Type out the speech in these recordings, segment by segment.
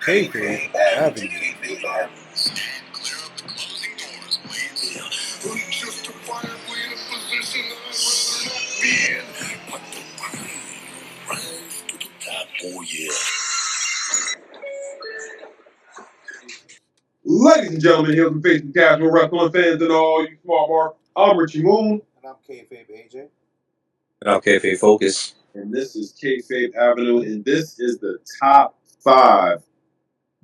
Kayfabe Avenue. Ladies and gentlemen, here from Facing Casual Wrestling fans and all you smart mark. I'm Richie Moon. And I'm Kayfabe AJ. And I'm Kayfabe Focus. And this is Kayfabe Avenue, and this is the top 5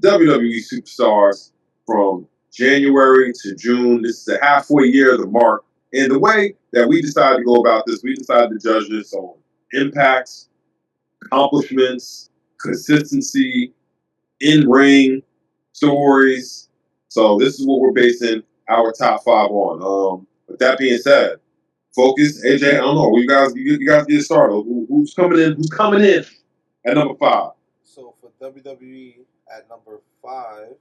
WWE superstars from January to June. This is the halfway year of the mark. And the way that we decided to go about this, we decided to judge this on impacts, accomplishments, consistency, in-ring, stories. So this is what we're basing our top 5 on. With that being said, Focus, AJ, I don't know. You guys get started. Who's coming in? Who's coming in at number 5? So for WWE at number 5,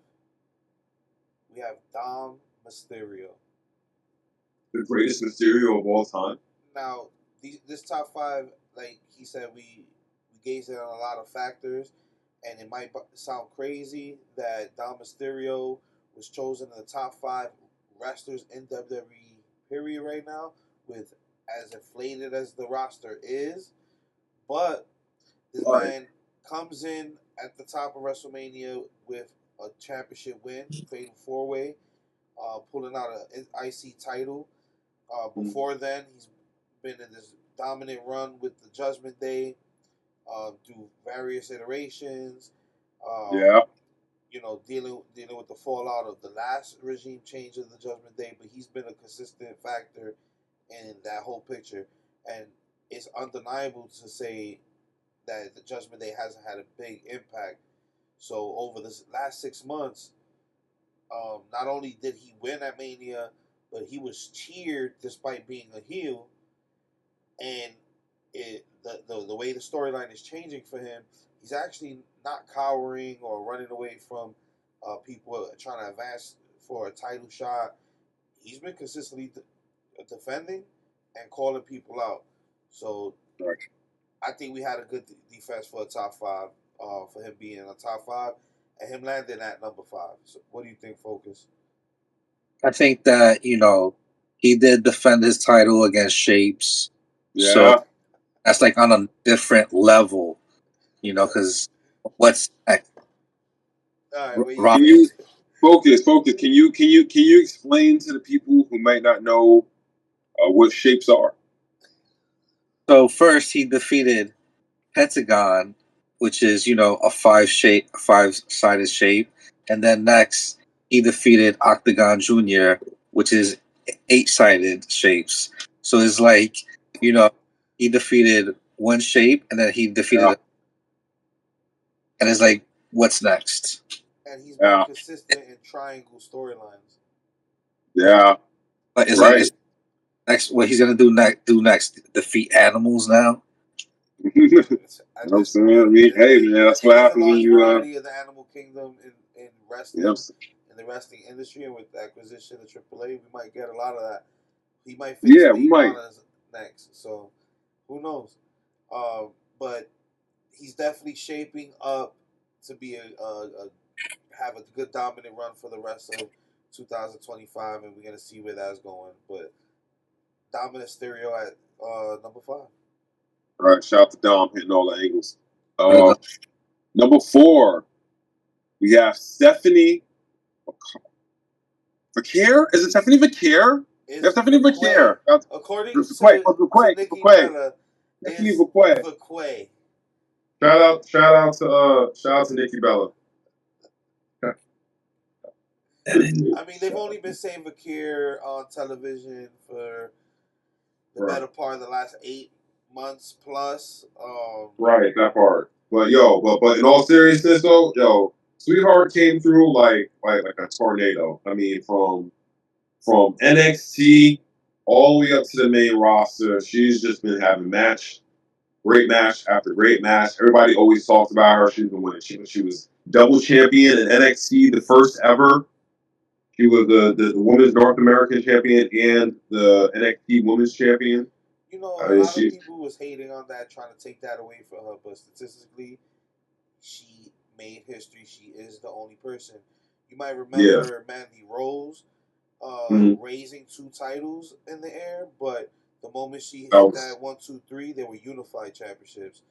we have Dom Mysterio. The greatest Mysterio of all time. Now, this top 5, like he said, we gauged it on a lot of factors, and it might sound crazy that Dom Mysterio was chosen in the top 5 wrestlers in WWE period right now, with as inflated as the roster is, but this man comes in at the top of WrestleMania with a championship win, fatal 4-way, pulling out an IC title. Before then, he's been in this dominant run with the Judgment Day through various iterations. You know, dealing with the fallout of the last regime change of the Judgment Day, but he's been a consistent factor in that whole picture, and it's undeniable to say that the Judgment Day hasn't had a big impact. So over this last 6 months, not only did he win at Mania, but he was cheered despite being a heel, and the way the storyline is changing for him, he's actually not cowering or running away from people trying to advance for a title shot. He's been consistently defending and calling people out. So I think we had a good defense for a top 5, for him being in a top 5, and him landing at number 5. So what do you think, Focus? I think that, he did defend his title against Shapes. Yeah. So that's like on a different level, because what's next? All right, Focus. Can you explain to the people who might not know what Shapes are? So first he defeated Pentagon, which is, a 5-sided shape. And then next he defeated Octagon Jr., which is 8-sided shapes. So it's like, he defeated one shape and then he defeated and it's like, what's next? And he's been consistent in triangle storylines. Yeah. But is that next what he's gonna do next? Defeat animals now? I'm saying, hey man, that's what happens when you variety of the animal kingdom in wrestling, in the wrestling industry, and with the acquisition of AAA, we might get a lot of that. He might face we might next, so who knows? But he's definitely shaping up to be have a good dominant run for the rest of 2025, and we're gonna see where that's going. But dominant stereo at number 5. All right, shout out to Dom hitting all the angles. Number 4, we have Stephanie Vaquer. Is it Stephanie Vaquer? Yes, Stephanie Vaquer. According to Nikki Bella, Stephanie Vaquer. Shout out to Nikki Bella. I mean, they've only been saying Vaquer on television for the better part of the last 8 months plus. Right, that part. But but in all seriousness though, Sweetheart came through like a tornado. I mean, from NXT all the way up to the main roster, she's just been having great match after great match. Everybody always talks about her. She's been winning. She was double champion in NXT, the first ever. She was the women's North American champion and the NXT women's champion. A lot of people was hating on that, trying to take that away from her, but statistically, she made history. She is the only person. You might Yeah. remember Mandy Rose Mhm. raising 2 titles in the air, but the moment she That hit was that 1, 2, 3, they were unified championships.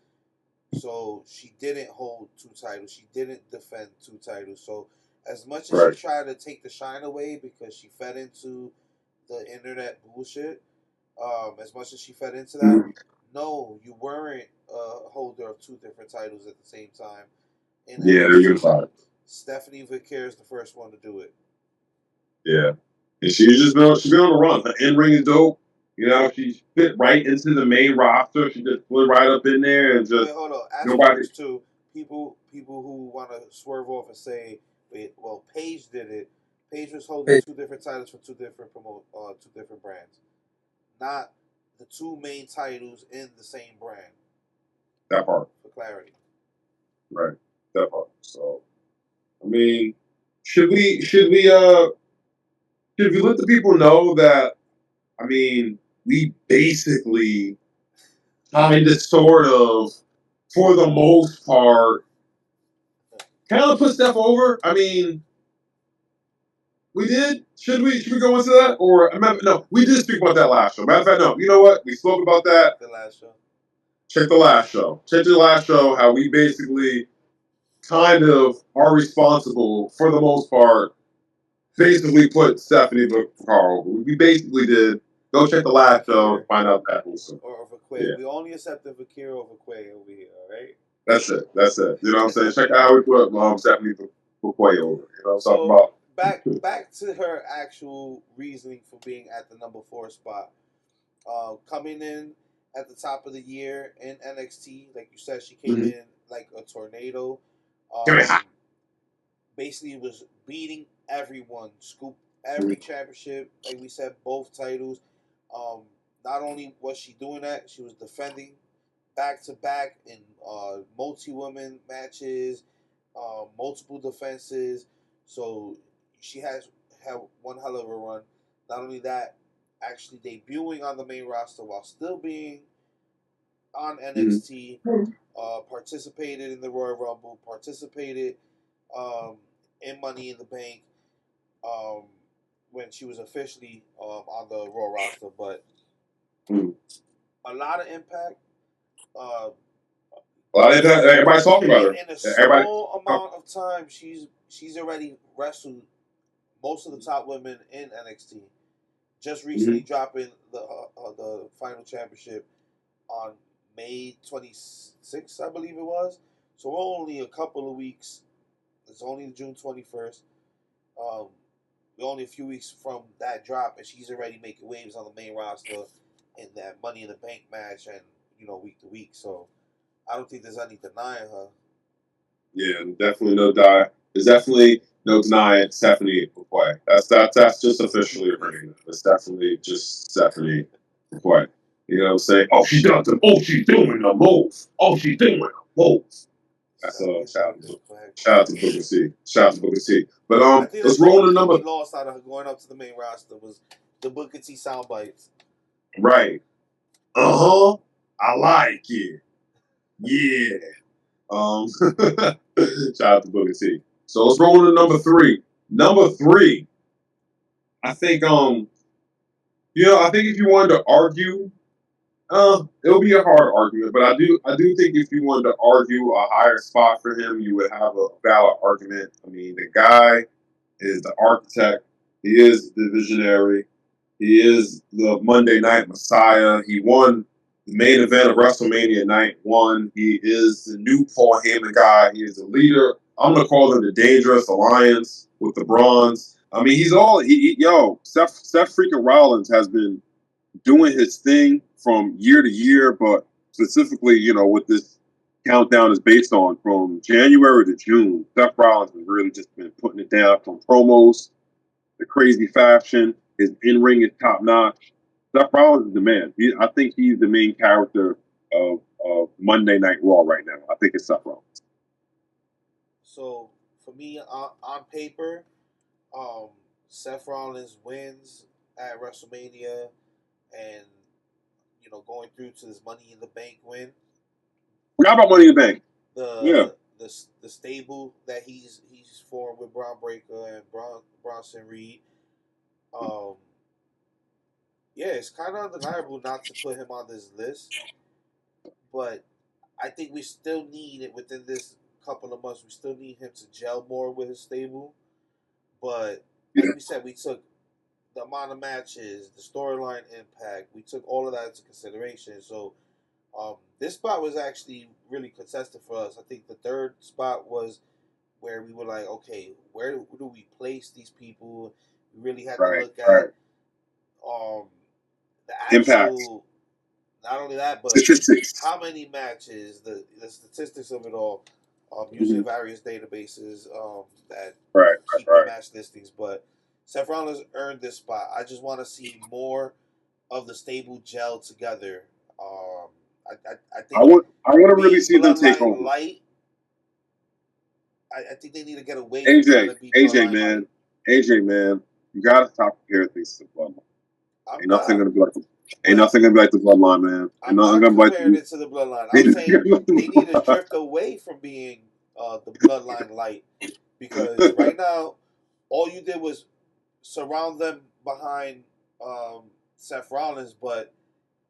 So she didn't hold 2 titles. She didn't defend 2 titles. So as much as she right. tried to take the shine away because she fed into the internet bullshit, as much as she fed into that, Mhm. no, you weren't a holder of 2 different titles at the same time in Yeah, they're NXT. unified. Stephanie Vicaire is the first one to do it. Yeah. And she's been on the run. Her in ring is dope. You know, she fit right into the main roster. She just flew right up in there and Wait, just hold on. nobody. Asterisks too. People who want to swerve off and say, wait, well, Paige did it. Paige was holding Hey, 2 different titles for 2 different brands, not the 2 main titles in the same brand. That part. For clarity. Right. That part. So I mean, should we let the people know that I mean we basically kind of sort of for the most part kind of put stuff over. I mean, we did. Should we go into that? Or no, we did speak about that last show. Matter of fact, no. You know what? We spoke about that. Check the last show. Check the last show. Check the last show. How we basically kind of are responsible for the most part. Basically, put Stephanie Carl. We basically did. Go check the last show. Find out that also. Or Vaquay. Yeah, We only accepted Vaquer over Quay over here, all right? that's it. That's it. You know what I'm saying? Check out how we put Stephanie Quay over. You know what I'm talking So about? back to her actual reasoning for being at the number 4 spot. Coming in at the top of the year in NXT, like you said, she came Mm-hmm. in like a tornado. Give me hot. Basically was beating everyone, scooped every championship. Like we said, both titles. Um, Not only was she doing that, she was defending back to back in multi women matches, multiple defenses. So she has had one hell of a run. Not only that, actually debuting on the main roster while still being on NXT, Mm-hmm. participated in the Royal Rumble, participated um, in Money in the Bank um, when she was officially on the Raw roster. But Mm-hmm. a lot of impact. Uh, Well, everybody's talking about her. in a Everybody. small amount of time, she's already wrestled most of the top women in NXT. Just recently Mm-hmm. dropping the final championship on May 26th, I believe it was. So we're only a couple of weeks. It's only June 21st. Um, we're only a few weeks from that drop, and she's already making waves on the main roster in that Money in the Bank match, and week to week. So I don't think there's any denying her. Yeah, definitely no die. There's definitely no denying Stephanie McQuay. That's just officially her name. It's definitely just Stephanie McQuay. You know what I'm saying? Oh, she does the. Oh, she's doing the move. Oh, she's doing the move. That's shout out to Booker C. Shout out to Booker C. But I think that's let's the roll only the thing we number. lost out of her going up to the main roster was the Booker T sound bites. Right. Uh-huh. I like it. Yeah. Shout out to Booker T. So let's roll to number 3. Number 3, I think I think if you wanted to argue, it'll be a hard argument, but I do think if you wanted to argue a higher spot for him, you would have a valid argument. I mean, the guy is the architect. He is the visionary. He is the Monday Night Messiah. He won the main event of WrestleMania Night 1. He is the new Paul Heyman guy. He is the leader. I'm going to call him the Dangerous Alliance with the Bronze. I mean, he's all, Seth freaking Rollins has been doing his thing from year to year, but specifically, what this countdown is based on from January to June, Seth Rollins has really just been putting it down from promos, the crazy fashion. His in ring is top notch. Seth Rollins is the man. I think he's the main character of Monday Night Raw right now. I think it's Seth Rollins. So for me, on paper, um, Seth Rollins wins at WrestleMania, and going through to this Money in the Bank win. Forgot about Money in the Bank. Yeah. The the stable that he's formed with Braun Breaker and Bronson Reed. Um, yeah, it's kind of undeniable not to put him on this list, but I think we still need it within this couple of months. We still need him to gel more with his stable. But like we said, we took the amount of matches, the storyline impact. We took all of that into consideration. So this spot was actually really contested for us. I think the third spot was where we were like, okay, where do we place these people? We really had to look at the Impact actual, not only that, but statistics. how many matches, the statistics of it all, using various databases that keep the match listings. But Seth Rollins earned this spot. I just want to see more of the stable gel together. I think I want to really being see them take Bloodline over. light, I think they need to get away from trying to be AJ, Bloodline man, light. AJ, man, you gotta stop comparing things to the bloodline. I'm Ain't nothing not. gonna be like ain't nothing gonna be like the bloodline, man. Ain't I'm nothing not gonna be like comparing it to the bloodline. I'm saying they need to drift away from being the bloodline light, because right now all you did was surround them behind Seth Rollins, but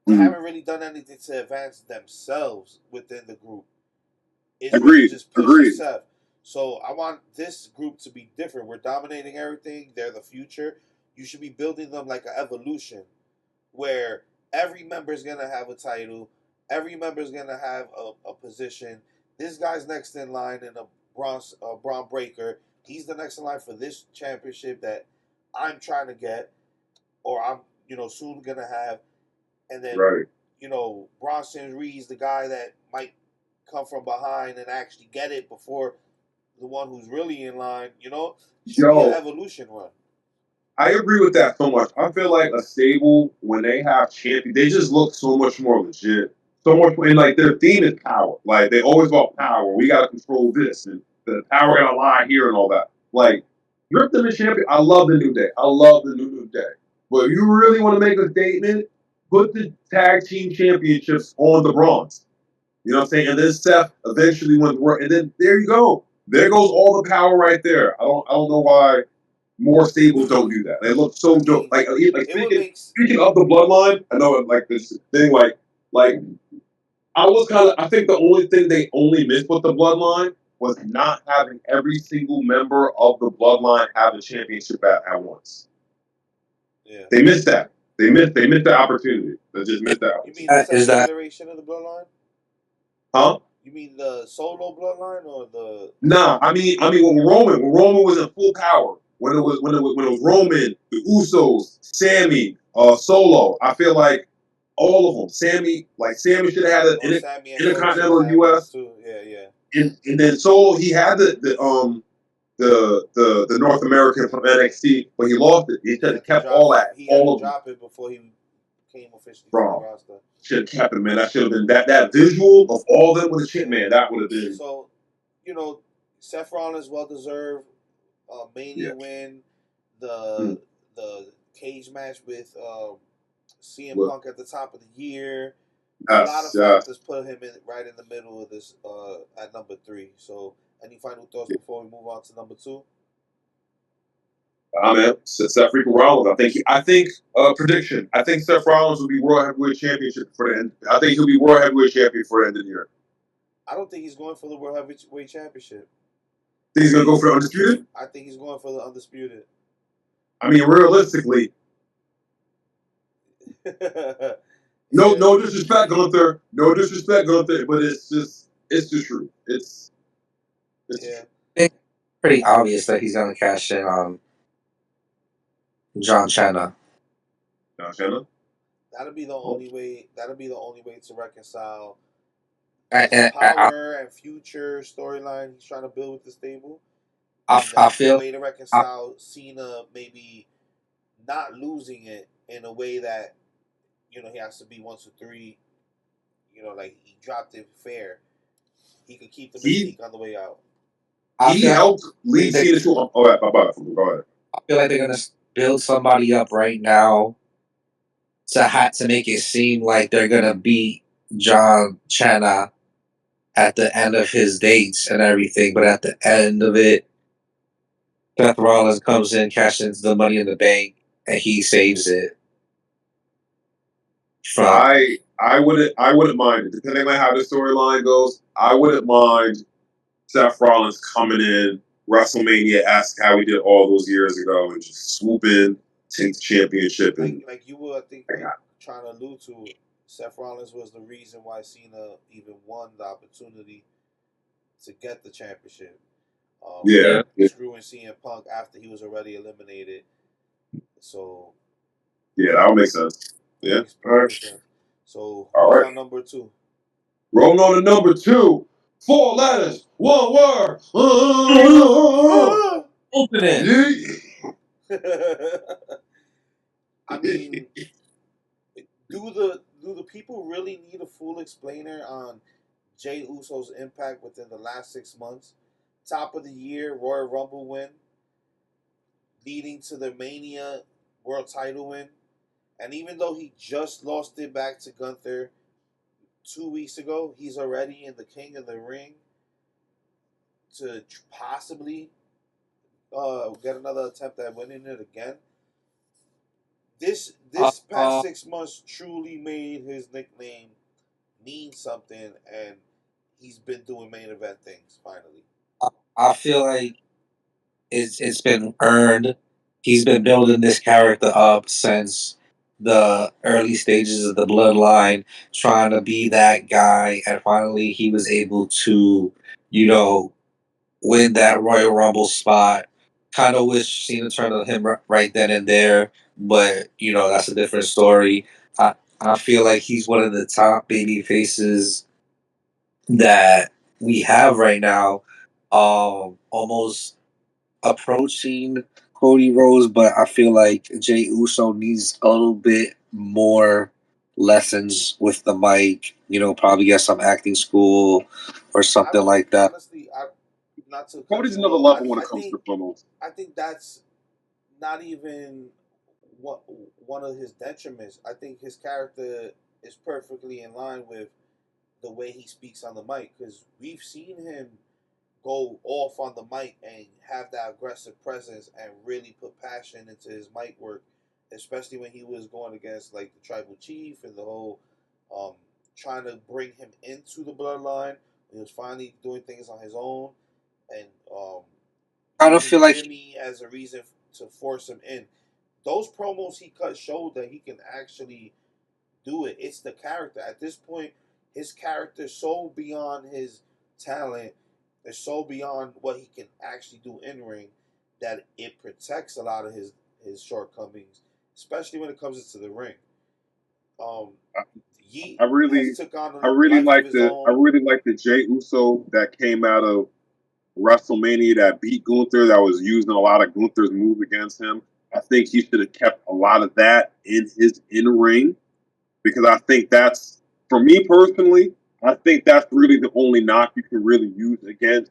they haven't really done anything to advance themselves within the group. It's really just pushing Seth. So I want this group to be different. We're dominating everything. They're the future. You should be building them like an evolution, where every member is gonna have a title, every member is gonna have a position. This guy's next in line in a Braun Breaker. He's the next in line for this championship that I'm trying to get, or I'm soon gonna have. And then Bronson Reed's the guy that might come from behind and actually get it before the one who's really in line. It should be an evolution run. I agree with that so much. I feel like a stable, when they have champions, they just look so much more legit. So much, and like their theme is power. Like they always about power. We gotta control this, and the power gotta lie here, and all that. Like you're the champion. I love the New Day. I love the New Day. But if you really want to make a statement, put the tag team championships on the Bronze. You know what I'm saying? And then Seth eventually went to work, and then there you go. There goes all the power right there. I don't know why more stables don't do that. They look so dope. Like speaking of the bloodline, I know like this thing like I think the only thing they only missed with the bloodline was not having every single member of the bloodline have a championship at once. Yeah. They missed that. They missed the opportunity. They just missed that. You mean the second iteration of the bloodline? Huh? You mean the solo bloodline or the? Nah, I mean when Roman was in full power, when it was Roman, the Usos, Sammy, Solo, I feel like all of them. Sammy should have had an Intercontinental US. Too. Yeah. And then Solo, he had the North American from NXT, but he lost it. He should have kept all that. He had to drop it before he came officially to the roster. Should have kept it, man. That should have been that visual of all of them with a chip, man. That would have been. So, Seth Rollins well deserved Mania win, the cage match with CM Punk at the top of the year. A lot of factors put him right in the middle of this at number 3. So, any final thoughts before we move on to number 2? Man, Seth freaking Rollins. I think prediction. I think Seth Rollins will be World Heavyweight Championship for the end. I think he'll be World Heavyweight Champion for the end of the year. I don't think he's going for the World Heavyweight Championship. Think he's gonna go for the Undisputed? I think he's going for the Undisputed. I mean, realistically. No disrespect, Gunther. No disrespect, Gunther. But it's just true. It's pretty obvious that he's gonna cash in on John Cena. That'll be the only way. That'll be the only way to reconcile power and future storyline he's trying to build with the stable. I feel the way to reconcile Cena maybe not losing it in a way that he has to be 1, 2, 3. Like he dropped it fair. He could keep the mystique on the way out. He helped lead Cena to. Go ahead. I feel like they're gonna build somebody up right now to make it seem like they're gonna beat John Cena at the end of his dates and everything, but at the end of it, Seth Rollins comes in, cashes the Money in the Bank, and he saves it from. I wouldn't mind it. Depending on how the storyline goes, I wouldn't mind Seth Rollins coming in WrestleMania-esque how he did all those years ago and just swoop in, take the championship, and like you were, I think, trying to allude to. Seth Rollins was the reason why Cena even won the opportunity to get the championship. yeah. Screwing CM Punk after he was already eliminated. So Yeah, that would make sense. Yeah. makes perfect sense. So All who's right. on number 2? Rolling on to number 2. 4 letters, 1 word. Opening. I mean, do the people really need a full explainer on Jey Uso's impact within the last 6 months? Top of the year Royal Rumble win, leading to the Mania World Title win, and even though he just lost it back to Gunther 2 weeks ago, he's already in the King of the Ring to possibly get another attempt at winning it again. This past 6 months truly made his nickname mean something, and he's been doing main event things finally. I feel like it's been earned. He's been building this character up since the early stages of the bloodline, trying to be that guy, and finally he was able to, win that Royal Rumble spot. Kind of wish Cena turned on him right then and there, but that's a different story. I feel like he's one of the top baby faces that we have right now. Almost approaching Cody Rhodes, but I feel like Jey Uso needs a little bit more lessons with the mic. Probably get some acting school or something like that. Honestly, not to Cody's another level when it comes to promos. I think that's not even one of his detriments. I think his character is perfectly in line with the way he speaks on the mic, because we've seen him go off on the mic and have that aggressive presence and really put passion into his mic work, especially when he was going against like the tribal chief and the whole um, trying to bring him into the bloodline. He was finally doing things on his own, and I don't feel like Jimmy as a reason to force him in. Those promos he cut showed that he can actually do it. It's the character. At this point, his character is so beyond his talent, is so beyond what he can actually do in ring, that it protects a lot of his shortcomings, especially when it comes into the ring. I really like the Jey Uso that came out of WrestleMania that beat Gunther, that was using a lot of Gunther's moves against him. I think he should have kept a lot of that in his in-ring, because I think that's, for me personally, I think that's really the only knock you can really use against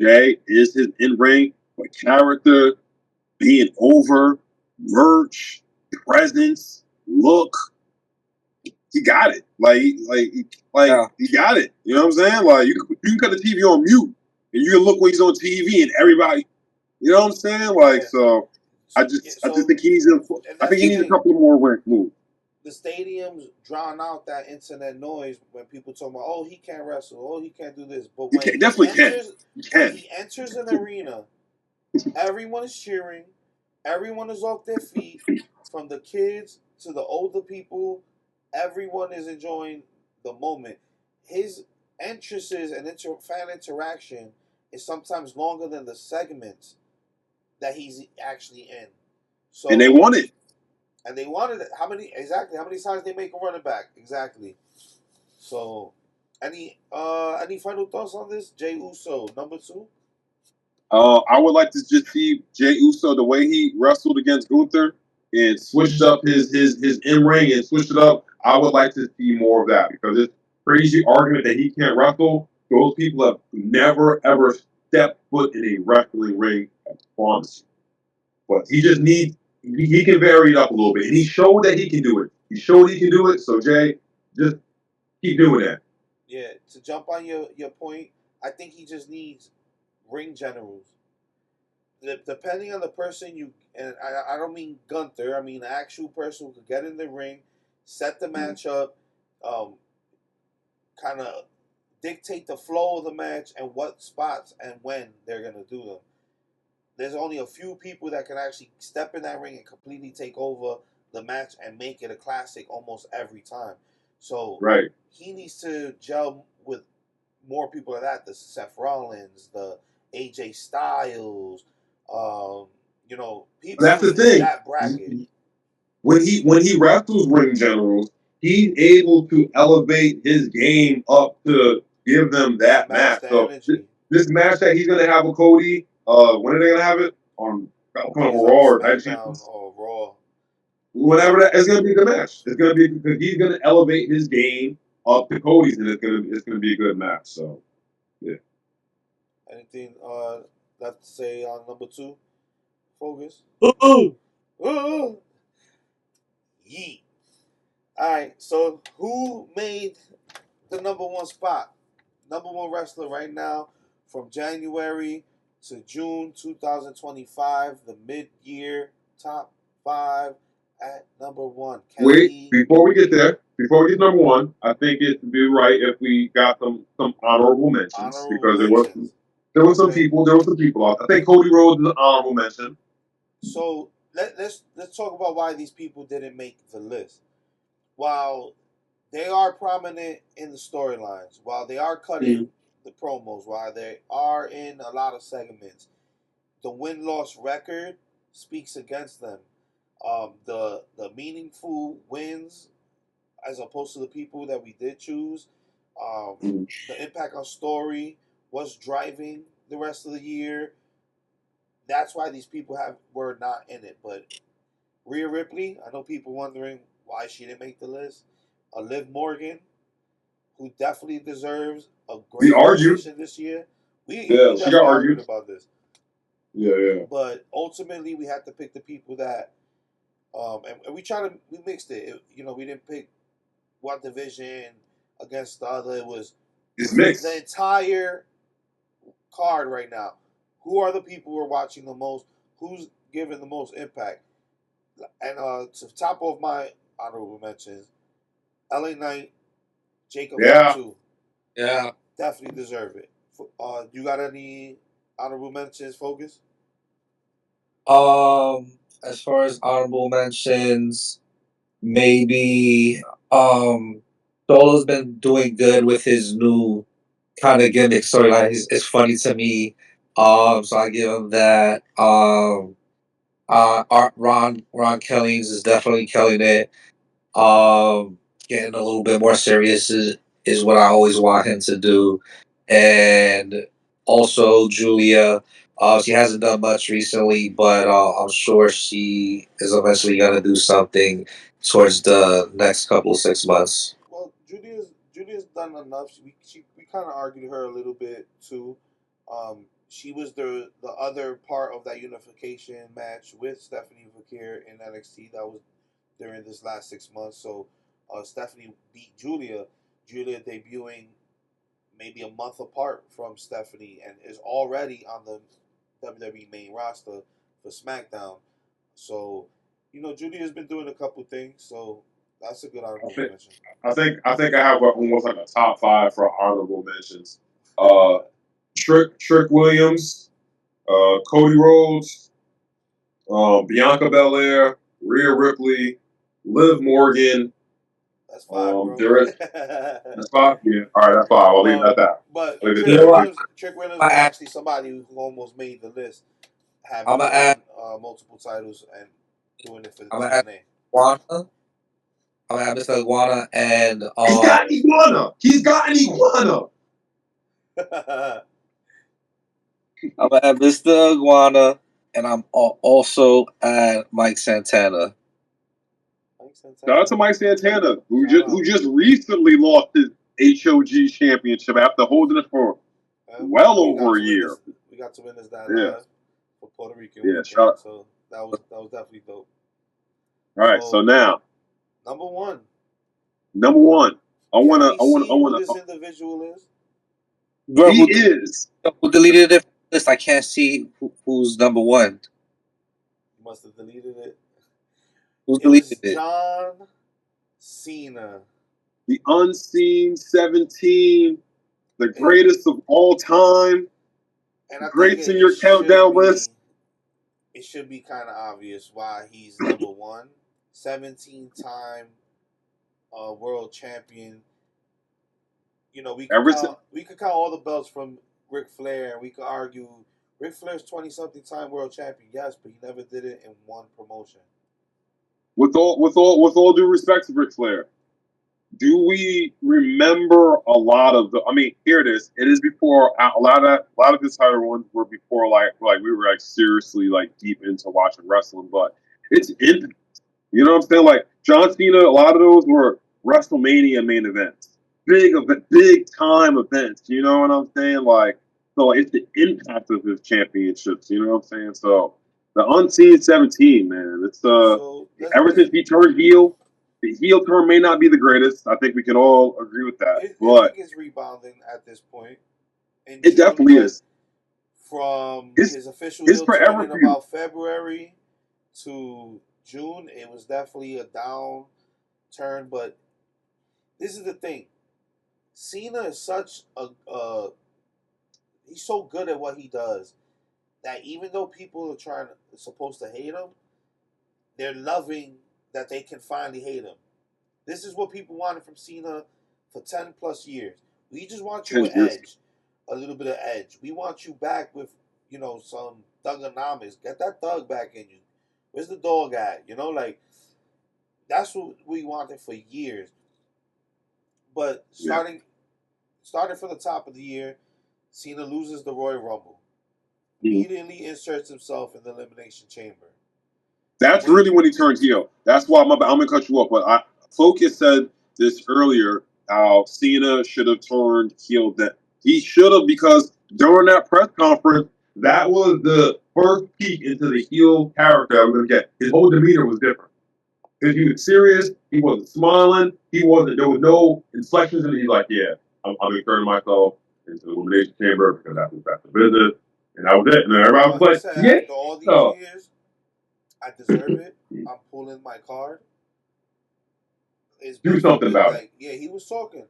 Jey is his in-ring. But character, being over, merch, presence, look, he got it. He got it. You know what I'm saying? Like you can cut the TV on mute and you can look when he's on TV and everybody. You know what I'm saying? Like so, I just think he needs a couple more moves. The stadiums drown out that internet noise when people talk about, oh, he can't wrestle, oh, he can't do this. But when he enters an arena, everyone is cheering, everyone is off their feet, from the kids to the older people. Everyone is enjoying the moment. His entrances and fan interaction is sometimes longer than the segments that he's actually in. So, and they want it. And they wanted it. How many times they make a running back? Exactly. So, any final thoughts on this? Jey Uso, number 2. I would like to just see Jey Uso the way he wrestled against Gunther and switched up his in ring and switched it up. I would like to see more of that, because this crazy argument that he can't wrestle, those people have never ever stepped foot in a wrestling ring. I promise you. But he just needs, he can vary it up a little bit, and he showed that he can do it. He showed he can do it. So Jey, just keep doing that. Yeah, to jump on your point, I think he just needs ring generals. Depending on the person and I don't mean Gunther, I mean an actual person who could get in the ring, set the match up, kind of dictate the flow of the match and what spots and when they're gonna do them. There's only a few people that can actually step in that ring and completely take over the match and make it a classic almost every time. So Right. he needs to gel with more people like that. The Seth Rollins, the AJ Styles, people That's the who's thing. that bracket. When he wrestles ring generals, he's able to elevate his game up to give them that Match match. the So energy. this match that he's gonna have with Cody, when are they gonna have it? On I on think it's Raw on or Night SmackDown Champions? or Raw. Whatever that, it's gonna be a good match. It's gonna be because he's gonna elevate his game up to Cody's, and it's gonna be a good match. So yeah. Anything left to say on number 2? Focus. Ooh. Ooh. Yeet. All right. So who made the number 1 spot? Number 1 wrestler right now from January to June 2025. The mid-year top 5 at number 1. Wait, Kenny. before we get there, before we get number one, I think it'd be right if we got some honorable mentions Honorable because mentions. there were some Okay. people. I think Cody Rhodes is an honorable mention. So let's talk about why these people didn't make the list. While they are prominent in the storylines, while they are cutting the promos, while they are in a lot of segments, the win-loss record speaks against them. The meaningful wins, as opposed to the people that we did choose, the impact on story, what's driving the rest of the year. That's why these people were not in it. But Rhea Ripley, I know people wondering why she didn't make the list. Liv Morgan, who definitely deserves a We great argued. position this year. We Yeah, she got definitely argued argued. about this. Yeah. But ultimately, we had to pick the people that, and we mixed it. We didn't pick one division against the other. It was It's the mixed. entire card right now. Who are the people we're watching the most? Who's giving the most impact? And to top of my honorable mentions, LA Knight, Jacob Yeah. Fatu, Yeah. definitely deserve it. You got any honorable mentions? Focus. As far as honorable mentions, maybe Solo's been doing good with his new kind of gimmick storyline. It's funny to me. So I give him that. Ron Kellings is definitely killing it. Getting a little bit more serious is what I always want him to do. And also Julia, she hasn't done much recently, but I'm sure she is eventually gonna do something towards the next couple 6 months. Well, Julia's done enough. We kind of argued her a little bit too. She was the other part of that unification match with Stephanie Vakir in NXT. That was during this last 6 months. So Stephanie beat Julia. Julia debuting maybe a month apart from Stephanie and is already on the WWE main roster for SmackDown. So, Julia's been doing a couple things. So that's a good honorable mention. I think I have almost like a top 5 for honorable mentions. Trick Williams, Cody Rhodes, Bianca Belair, Rhea Ripley, Liv Morgan. That's 5, bro. There is that's 5. Yeah, all right, that's 5. I'll leave it at that. But I'll leave it You Trick know there. what? Williams, Trick Williams was actually somebody who almost made the list, I'm having gonna add. won multiple titles and doing it for the I'm gonna add TNA. Iguana. I'm gonna add Mr. Iguana and He's got an iguana. He's got an iguana. I'm gonna add Mr. Iguana, and I'm also at Mike Santana. Shout out to Mike Santana, who Shout out. just recently lost his HOG championship after holding it for well over a year. We got to witness that Yeah. live for Puerto Rican Yeah, weekend, so that was definitely dope. All right, so now number one. Can we see who this individual is? Bro, He is. who deleted it from the list? I can't see who's number one. You must have deleted it. Who It was deleted it? John Cena. The unseen 17, the greatest of all time. And I Greats think in your countdown list. it should be kind of obvious why he's number one. 17-time world champion. You know, we could count all the belts from Ric Flair, and we could argue Ric Flair's 20-something time world champion, yes, but he never did it in one promotion. With all due respect to Ric Flair, do we remember a lot of the? I mean, here it is. It is before a lot of his title ones were before like we were like seriously like deep into watching wrestling, but it's impact. You know what I'm saying? Like John Cena, a lot of those were WrestleMania main events, big time events. You know what I'm saying? Like, so it's the impact of his championships. You know what I'm saying? So the unseen 17, man. It's So ever since he turned heel, the heel turn may not be the greatest. I think we can all agree with that. I But think it's rebounding at this point. it definitely is. From his official heel turn in about February to June, it was definitely a down turn. But this is the thing: Cena is such he's so good at what he does that even though people are supposed to hate him, they're loving that they can finally hate him. This is what people wanted from Cena for 10 plus years. We just want you with edge, a little bit of edge. We want you back with, you know, some thugonomics. Get that thug back in you. Where's the dog at? You know, like, that's what we wanted for years. But starting from the top of the year, Cena loses the Royal Rumble. Immediately inserts himself in the Elimination Chamber. That's really when he turns heel. That's why I'm gonna cut you off. But Focus said this earlier. How Cena should have turned heel. That he should have, because during that press conference, that was the first peek into the heel character I was gonna get. His whole demeanor was different. Because he was serious. He wasn't smiling. He wasn't. There was no inflections, and he's like, "Yeah, I'm inserting myself into the Elimination Chamber because that's the business." And that was it. And everybody was like, said, "Yeah." after all these years, I deserve it. I'm pulling my card. Do something about it. Yeah, he was talking,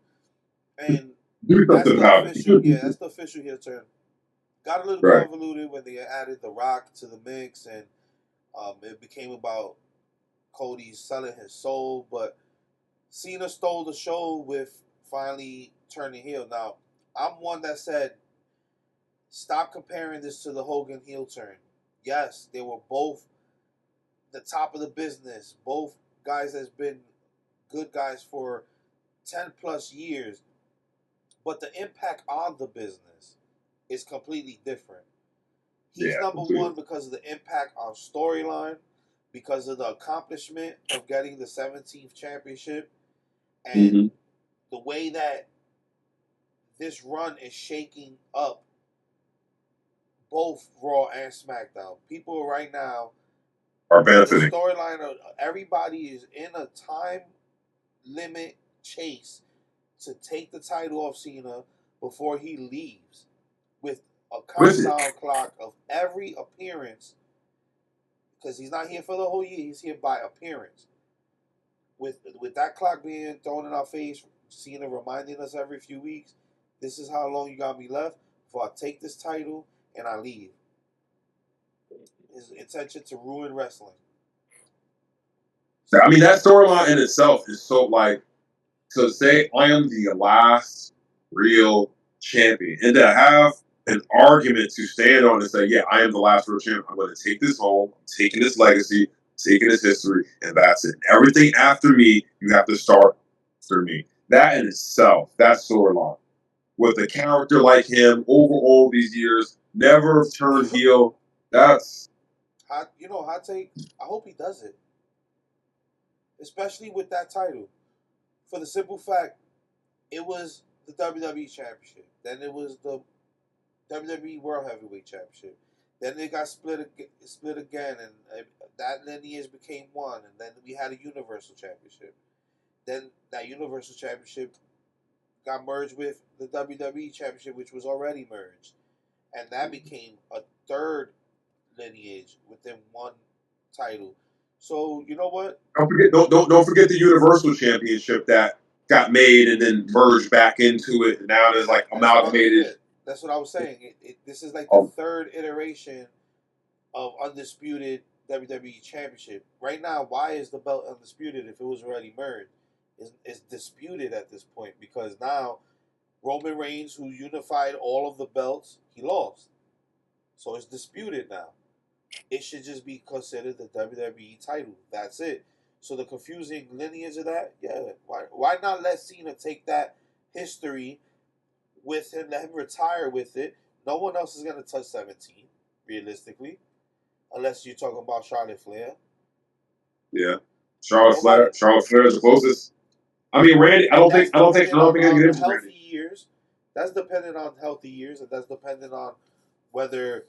and do something about it. Yeah, that's the official heel turn. Got a little convoluted when they added The Rock to the mix, and it became about Cody selling his soul. But Cena stole the show with finally turning heel. Now, I'm one that said, stop comparing this to the Hogan heel turn. Yes, they were both the top of the business. Both guys that's been good guys for 10 plus years. But the impact on the business is completely different. He's number one because of the impact on storyline, because of the accomplishment of getting the 17th championship, and the way that this run is shaking up both Raw and SmackDown. People right now are benefiting. The storyline of everybody is in a time limit chase to take the title off Cena before he leaves, with a countdown clock of every appearance, because he's not here for the whole year, he's here by appearance. With that clock being thrown in our face, Cena reminding us every few weeks, this is how long you got me left before I take this title and I leave. His intention to ruin wrestling. I mean, that storyline in itself is so, like, to say I am the last real champion, and to have an argument to stand on and say, yeah, I am the last real champion. I'm going to take this home, I'm taking this legacy, taking this history, and that's it. Everything after me, you have to start after me. That in itself, that storyline, with a character like him over all these years, never turned heel. That's hot take. I hope he does it, especially with that title, for the simple fact it was the WWE Championship, then it was the WWE World Heavyweight Championship, then it got split again, and that lineage became one, and then we had a Universal Championship. Then that Universal Championship got merged with the WWE Championship, which was already merged, and that became a third lineage within one title. So you know what? Don't forget the Universal Championship that got made and then merged back into it, and now there's like amalgamated. That's what I was saying. This is like the Um, third iteration of undisputed WWE Championship. Right now, why is the belt undisputed if it was already merged? It's disputed at this point because now Roman Reigns, who unified all of the belts, he lost. So it's disputed now. It should just be considered the WWE title. That's it. So the confusing lineage of that, yeah. Why not let Cena take that history with him, let him retire with it? No one else is gonna touch 17, realistically. Unless you're talking about Charlotte Flair. Yeah. Charlotte Flair is the closest. I mean, Randy. I don't think I can get into healthy Randy. years. That's dependent on healthy years, and that's dependent on whether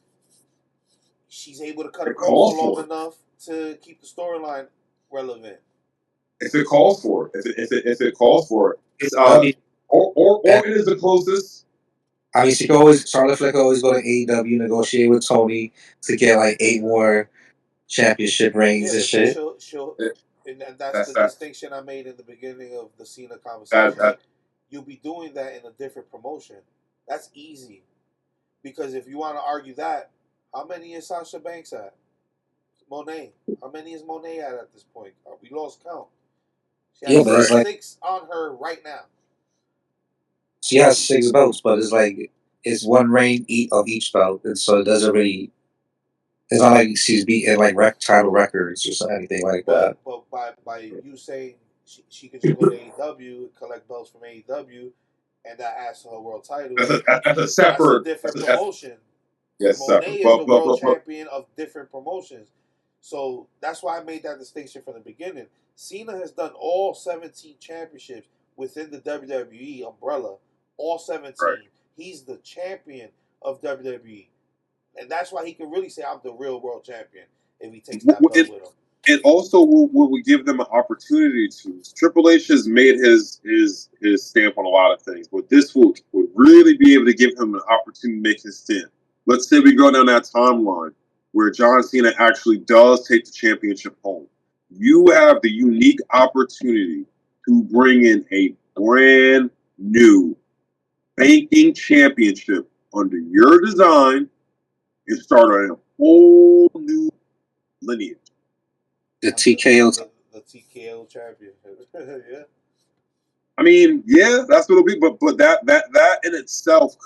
she's able to cut a promo long enough to keep the storyline relevant. If it calls for it, if it calls for it, it's or it is the closest. I mean, Charlotte Flair could always go to AEW, negotiate with Tony to get like 8 more championship rings and shit. And that's the distinction I made in the beginning of the Cena conversation. You'll be doing that in a different promotion. That's easy. Because if you want to argue that, how many is Sasha Banks at? Monet. How many is Monet at this point? We lost count. She has 6 on her right now. She has 6 belts, but it's one ring of each belt, and so it doesn't really. It's not like she's beating like title records or anything like that. But by you saying she could just go to AEW, collect belts from AEW, and that adds to her world title. That's a different promotion. Yes, Monet is the world champion of different promotions. So that's why I made that distinction from the beginning. Cena has done all 17 championships within the WWE umbrella. All 17. Right. He's the champion of WWE. And that's why he can really say, I'm the real world champion if he takes that belt with him. And also, will give them an opportunity to. Triple H has made his stamp on a lot of things, but this would really be able to give him an opportunity to make his stamp. Let's say we go down that timeline where John Cena actually does take the championship home. You have the unique opportunity to bring in a brand new banking championship under your design and start a whole new lineage. The TKO, the TKO championship. Yeah. I mean, yeah, that's what it'll be. But that in itself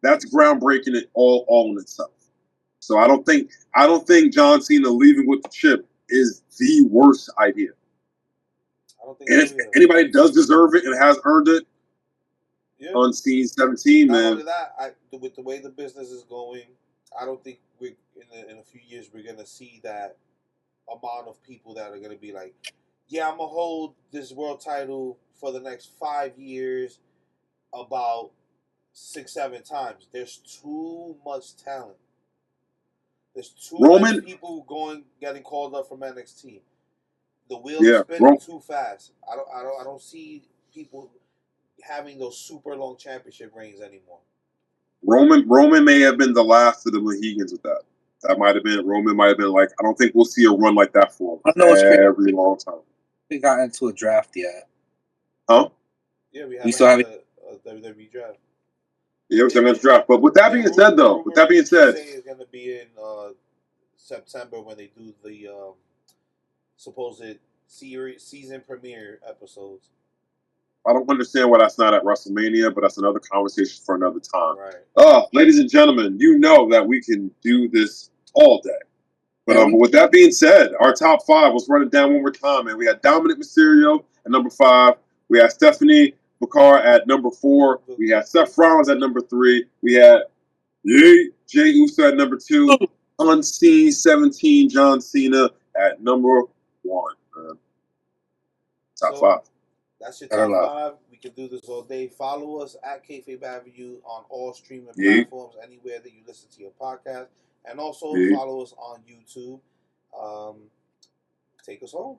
that's groundbreaking it all in itself. So I don't think John Cena leaving with the chip is the worst idea. I don't think and so if anybody does deserve it and has earned it, on scene 17, Not man. only that, with the way the business is going, I don't think we in a few years we're gonna see that amount of people that are gonna be like, yeah, I'm gonna hold this world title for the next 5 years, about 6-7 times. There's too much talent. There's too many people getting called up from NXT. The wheel is spinning too fast. I don't see people having those super long championship reigns anymore. Roman may have been the last of the Mohegans with that. That might have been Roman. Might have been like, I don't think we'll see a run like that for a very long time. We got into a draft yet? Huh? Yeah, we still have a WWE draft. Yeah, we're still draft. But with that being said, though, it's going to be in September when they do the supposed season premiere episodes. I don't understand why that's not at WrestleMania, but that's another conversation for another time. Right. Ladies and gentlemen, you know that we can do this all day. But with that being said, our top 5, let's run it down one more time, man. We had Dominic Mysterio at number 5. We had Stephanie McCarr at number 4. We had Seth Rollins at number 3. We had Jey Uso at number 2. Unseen 17, John Cena at number 1. Top 5. That's your top 5. We can do this all day. Follow us at Kayfabe Avenue on all streaming platforms, anywhere that you listen to your podcast. And also follow us on YouTube. Take us home.